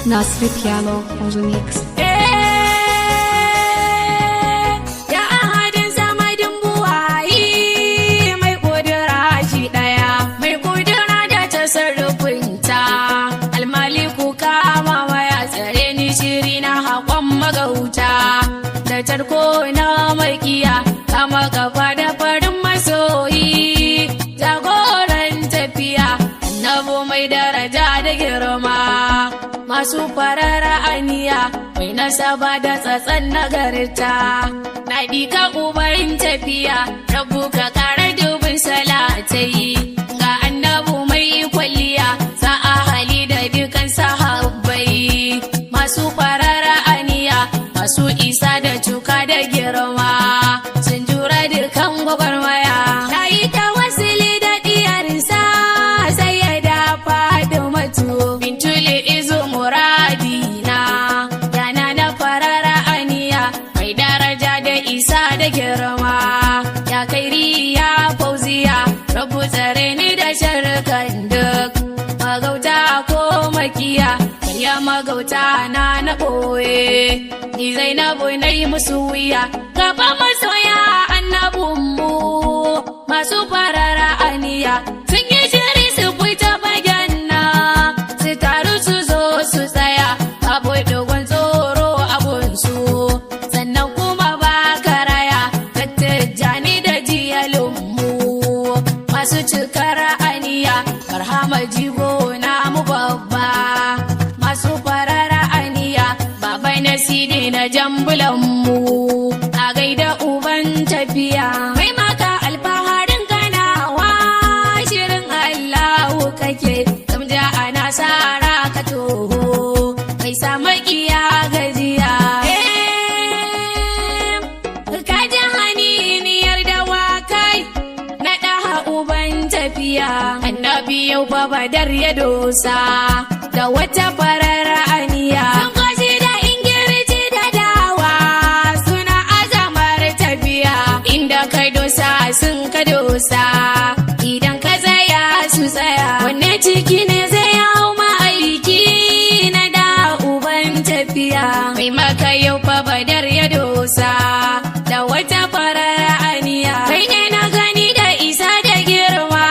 Nasri Piano on the mix. Ya ahadin samadin buwayi mai kudura shi daya, mai kudura da tasarrufinta. Almaliku kama waya tsare ni shiri na haƙon magauta, da tarko na makiya kama kafa da farin masoyi. Jagoran tafiya annabu mai daraja da girma, masu farara aniya mai nasaba da tsatsan nagarta. Na ɗika ubarin tafiya rabu ka ƙara dubin salatai ga annabu mai kwalliya za a hali da dukan sahabbai, masu farara aniya masu isa da cuka da girma, sun jura dukan gwagwarmaya. Na yi tawassuli da diyarsa sai ya dafa da matu bintuli izu muradina, yana da farara aniya mai daraja da isa da girma. Ya kairi ya fauziya rabu tsare ni da sharkan duk magauta ko makiya, ya magauta na ɓoye. Ni Zainabu na yi musu wuya gaba masoya annabunmu, masu farara aniya sun yi shiri su fita bayan na, su taru su zo su tsaya babu dogon tsoro abunsu, sannan kuma ba karaya tattajani da jiyalunmu, masu cikar aniya barhama jigo na mu babba, masu farara aniya babai na sidi na jambulanmu. A gaida uban tafiya mai maka alfaharin ganawa, shirin Allahu kake zamja ana sara ka toho mai samakiya gajiya. Ka ji haniniyar da wakai na ɗaha uban tafiya, annabi yau fa badar ya dosa da wata farar aniya. Sun kwashi da ingirci da dawa suna azamar tafiya, inda kai dosa sun ka dosa, idan ka tsaya su tsaya. Wanne ciki ne zai hau ma'aiki na da uban tafiya, mai maka yau fa badar ya dosa da wata farar aniya. Kai ne na gani da isa da girma,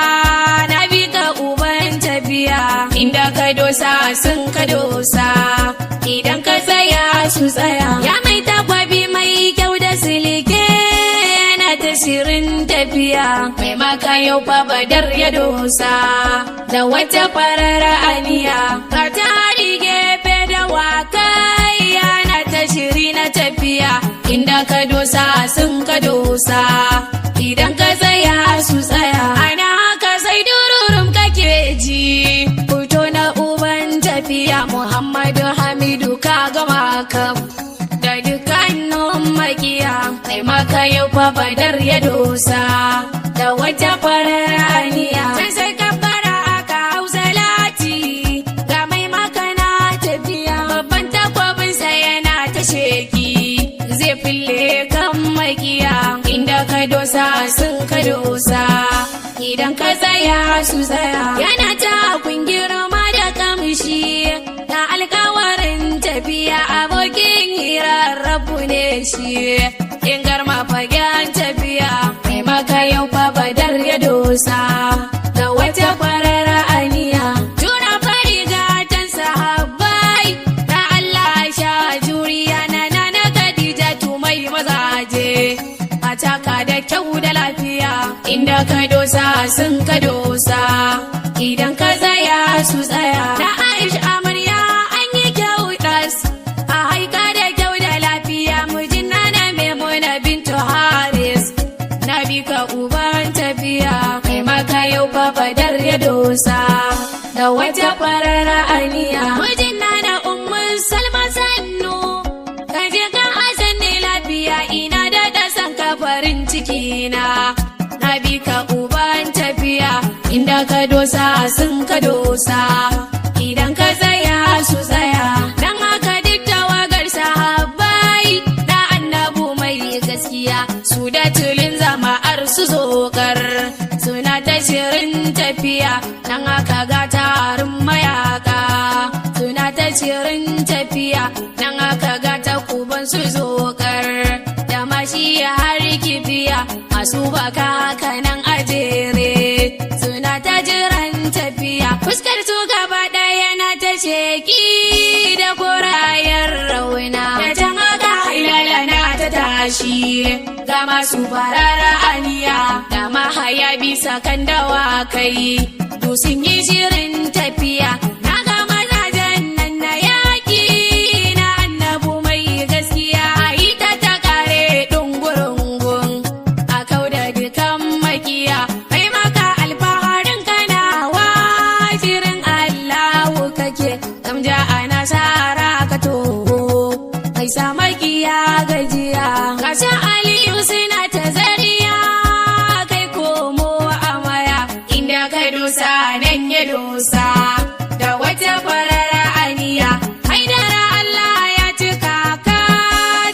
na bi ka uban tafiya, inda ka dosa sun ka dosa, idan ka tsaya su tsaya. Ya mai takwabi mai kyau da silike yana ta shirin tafiya, mai maka yau fa badar ya dosa da wata farar aniya. Ka tari gefe da wakai yana ta shiri na tafiya, inda ka dosa sun ka dosa, idan ka tsaya su tsaya. Ana haka sai dururum kake ji fito na uban tafiya, Muhammadu Hamidu ka gama kam da dukkanin makiya, mai maka yau fa badar ya dosa da wata farar aniya. Sai ka fara aka hau salati ga mai maka na tafiya, babban takwabinsa yana ta sheki zai fille kan makiya, inda ka dosa sun ka dosa, idan ka tsaya su tsaya. Yana ta kun girma da kamshi na alkawarin tafiya, abokin hirar rabu ne shi, in garma fagen tafiya, mai maka yau fa badar ya dosa da wata farar aniya. Jura fari gatan sahabbai na Allah sha juriya, na Khadija mai mazaje a taka da kyau da lafiya, inda ka dosa sun ka dosa, idan ka tsaya su tsaya. Na Aisha amarya an yi kyau das a haika da kyau da lafiya, mijin na Maimuna bintu Haris na bi ka uban tafiya, mai maka yau fa badar ya dosa da wata farar aniya. Mijin na Ummu Salma sannu ka je ka azanni lafiya, ina da dasan ka farin ciki na bi ka uban tafiya, inda ka dosa sun ka dosa, idan ka tsaya su tsaya. Dan haka duk tawagar sahabbai da annabu mai gaskiya, su da tulin zama'ar su zokar suna ta shirin tafiya, dan haka ga tarin mayaka suna ta cirin tafiya nan aka ga takuban su zokar da mashi har kifiya masu baka haka nan a jere suna ta jiran tafiya fuskar su gaba ɗaya na ta sheki da korayar rauna da can haka hailala na ta tashi ga masu farara aniya da mahaya bisa kan dawakai to sun yi shirin tafiya na ga mazajen nan na yaƙi na annabu mai gaskiya a ita ta kare ɗungurungun a kau da dukan makiya mai maka alfaharin kanawa shirin Allahu kake gamja a nasara ka toho mai sa makiya gajiya gasa Aliyu suna ta zariya kai komo a maya inda ka dosa nan ya dosa da wata farara aniya haidara Allah ya cika ka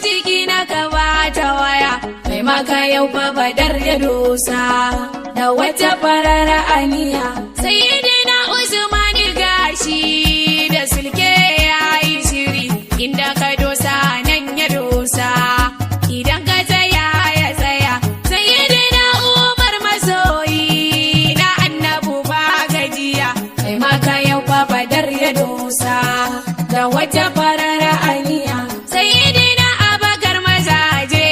jiki na ka bata waya mai maka yau fa badar ya dosa da wata farara aniya sayyidina Usman gashi da sulke yayi shiri inda ka dosa nan ya dosa idan ka tsaya ya tsaya sayyidina Umar masoyi na annabu ba gajiya kai maka yau fa badar ya dosa da wata farara aniya sayyidina Abakar mazaje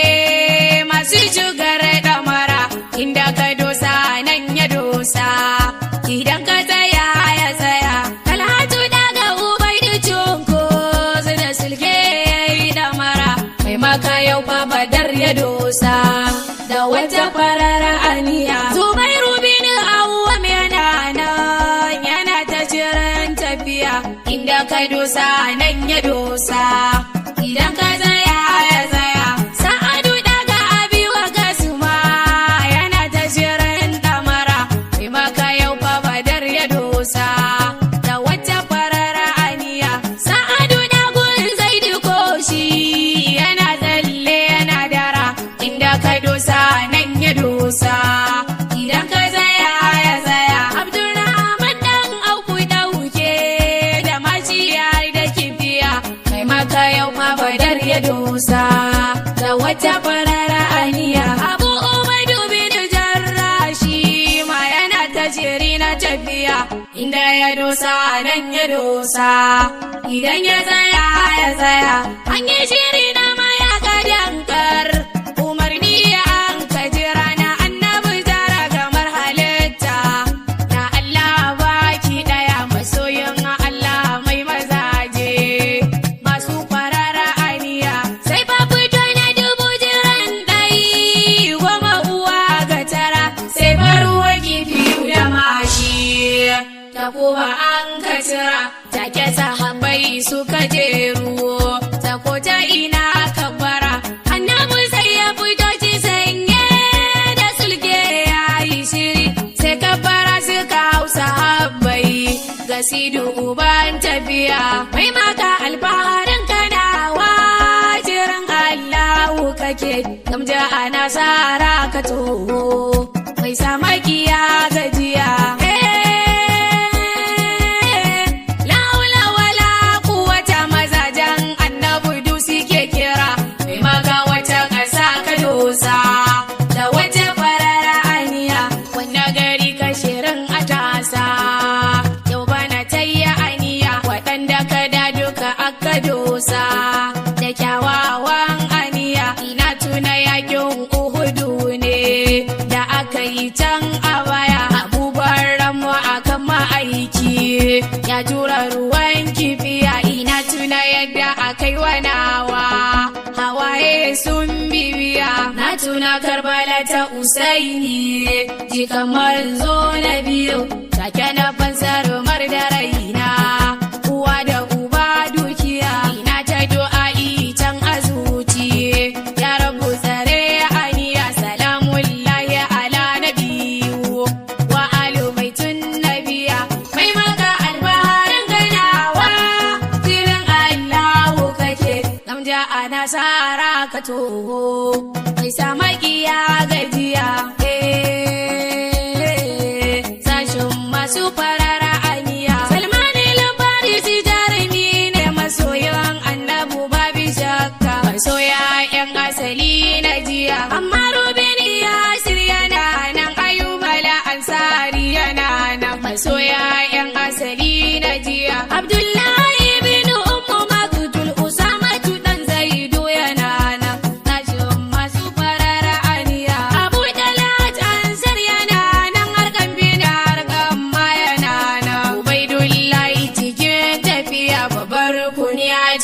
masu shugar damara inda ka dosa nan ya dosa idan ka tsaya ya tsaya Talhatu daga Ubaidu cunko da sulke yayi damara mai maka yau fa badar ya dosa da wata farara aniya Zubairu bin Awwam yana nan yana ta jiran tafiya inda ka dosa nan ya dosa idan ka tsaya ya tsaya Sa'adu daga Abi Waqas ma yana ta jiran damara mai maka yau fa badar ya dosa da wata farara aniya Sa'adu dagun Zaidu koshi yana tsalle yana dara inda ka dosa nan ya dosa idan ka tsaya ya tsaya Abdurrahman dan Auku dauke da maciya da kifiya kai maka yau fa badar ya dosa da wata farara aniya Abu Ubaidu bin Jarrashi ma yana ta jeri na tafiya inda ya dosa nan ya dosa idan ya tsaya ya tsaya an yi shiri na mayaka dankar umarni an ka jira na annabi tara kamar halitta na Allah baki daya masoyin Allah mai mazaje masu farara aniya sai fa fito na dubu jiran dai goma uwa ga tara sai faruwa kifi da mashi ta kuma an ka cira take sahabbai suka jeru ta ko ta ina kabbara annabi sai ya fito ci sanye da sulke yayi shiri sai kabbara suka hausa habbai gasidu uban tafiya mai maka alfaharin kanawa jiran Allahu kake gamja a nasara ka toho mai sa makiya gajiya da wata farara aniya wanda gari ka shirin a tasa yau bana tayya aniya waɗanda ka da duka aka dosa da kyawawan aniya ina tuna yakin Uhudu ne da aka yi can a baya abubuwan ramu akan ma'aiki ya tura ruwan kifiya ina tuna yadda aka yi wanawa hawaye sun bibiya na tuna Karbala ta Usaini ji kamar zo na biyu take na fansar mar da raina uwa da uba dukiya ina ta du'a'i can a zuci ya rabu tsare aniya salamullahi ala nabiyu wa alu baitun nabiya mai maka albaharin ganawa jirin Allahu kake gamja a nasara ka toho mai sa makiya gajiya sashin masu farara aniya Salman al-Farisi jarumi ne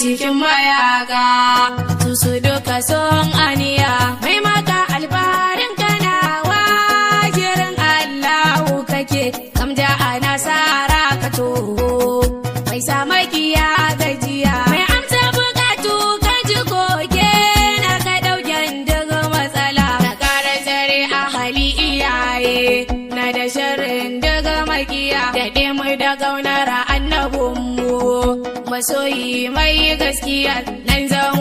cikin mayaka su duka son aniya mai maka alfarin kanawa shirin Allahu kake kamja a nasara ka toho mai sa makiya gajiya mai amsa bukatu ka ji koke na ka dauken daga matsala na kara tsare a hali iyaye na da shirin daga makiya da mu da gaunar annabinmu masoyi mai gaskiya nan zan